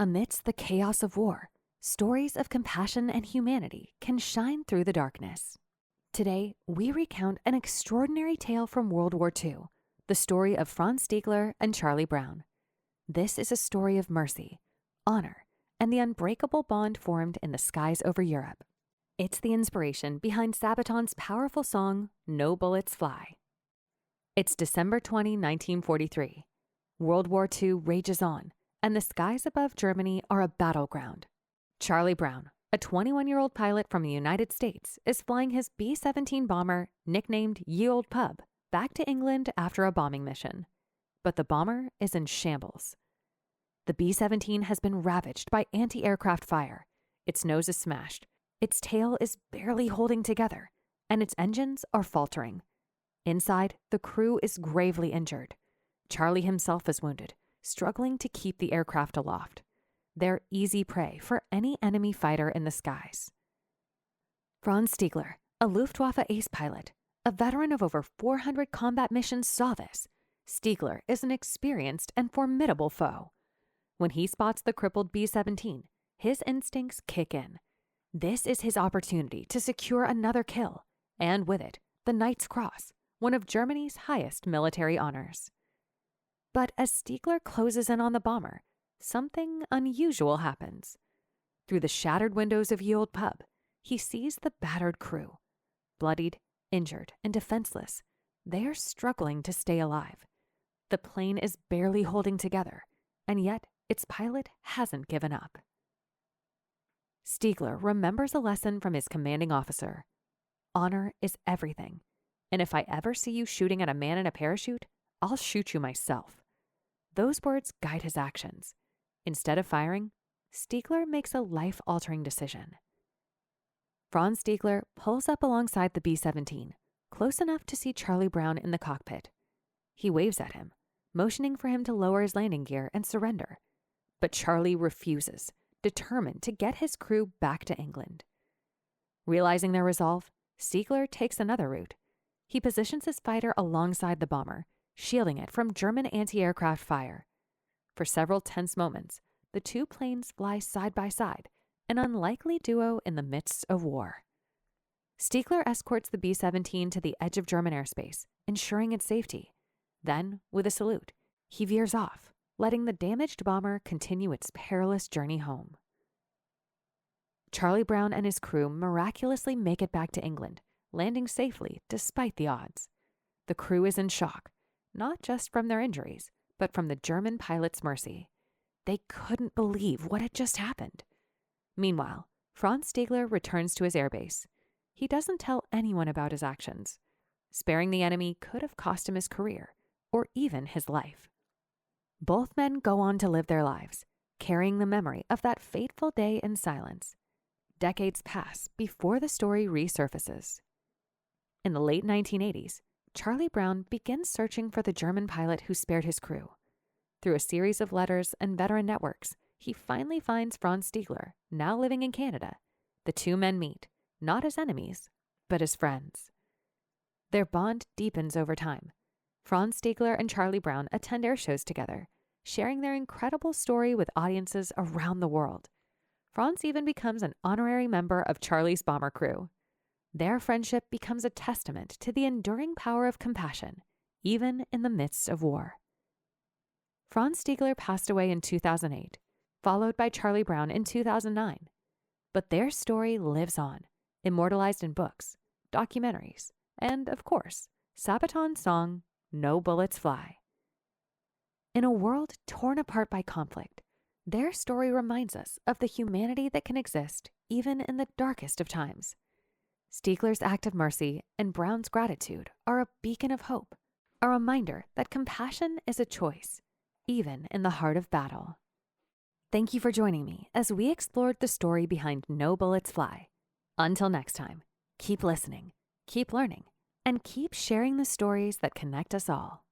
Amidst the chaos of war, stories of compassion and humanity can shine through the darkness. Today, we recount an extraordinary tale from World War II, the story of Franz Stiegler and Charlie Brown. This is a story of mercy, honor, and the unbreakable bond formed in the skies over Europe. It's the inspiration behind Sabaton's powerful song, No Bullets Fly. It's December 20, 1943. World War II rages on, and the skies above Germany are a battleground. Charlie Brown, a 21-year-old pilot from the United States, is flying his B-17 bomber, nicknamed Ye Old Pub, back to England after a bombing mission. But the bomber is in shambles. The B-17 has been ravaged by anti-aircraft fire. Its nose is smashed, its tail is barely holding together, and its engines are faltering. Inside, the crew is gravely injured. Charlie himself is wounded, struggling to keep the aircraft aloft. They're easy prey for any enemy fighter in the skies. Franz Stiegler, a Luftwaffe ace pilot, a veteran of over 400 combat missions, saw this. Stiegler is an experienced and formidable foe. When he spots the crippled B-17, his instincts kick in. This is his opportunity to secure another kill, and with it, the Knight's Cross, one of Germany's highest military honors. But as Stiegler closes in on the bomber, something unusual happens. Through the shattered windows of Ye Old Pub, he sees the battered crew. Bloodied, injured, and defenseless, they are struggling to stay alive. The plane is barely holding together, and yet its pilot hasn't given up. Stiegler remembers a lesson from his commanding officer. Honor is everything, and if I ever see you shooting at a man in a parachute, I'll shoot you myself. Those words guide his actions. Instead of firing, Stiegler makes a life-altering decision. Franz Stiegler pulls up alongside the B-17, close enough to see Charlie Brown in the cockpit. He waves at him, motioning for him to lower his landing gear and surrender. But Charlie refuses, determined to get his crew back to England. Realizing their resolve, Stiegler takes another route. He positions his fighter alongside the bomber, shielding it from German anti-aircraft fire. For several tense moments, the two planes fly side by side, an unlikely duo in the midst of war. Stiegler escorts the B-17 to the edge of German airspace, ensuring its safety. Then, with a salute, he veers off, letting the damaged bomber continue its perilous journey home. Charlie Brown and his crew miraculously make it back to England, landing safely despite the odds. The crew is in shock, not just from their injuries, but from the German pilot's mercy. They couldn't believe what had just happened. Meanwhile, Franz Stiegler returns to his airbase. He doesn't tell anyone about his actions. Sparing the enemy could have cost him his career, or even his life. Both men go on to live their lives, carrying the memory of that fateful day in silence. Decades pass before the story resurfaces. In the late 1980s, Charlie Brown begins searching for the German pilot who spared his crew. Through a series of letters and veteran networks, he finally finds Franz Stiegler, now living in Canada. The two men meet, not as enemies, but as friends. Their bond deepens over time. Franz Stiegler and Charlie Brown attend air shows together, sharing their incredible story with audiences around the world. Franz even becomes an honorary member of Charlie's bomber crew. Their friendship becomes a testament to the enduring power of compassion, even in the midst of war. Franz Stiegler passed away in 2008, followed by Charlie Brown in 2009. But their story lives on, immortalized in books, documentaries, and, of course, Sabaton's song, No Bullets Fly. In a world torn apart by conflict, their story reminds us of the humanity that can exist even in the darkest of times. Stiegler's act of mercy and Brown's gratitude are a beacon of hope, a reminder that compassion is a choice, even in the heart of battle. Thank you for joining me as we explored the story behind No Bullets Fly. Until next time, keep listening, keep learning, and keep sharing the stories that connect us all.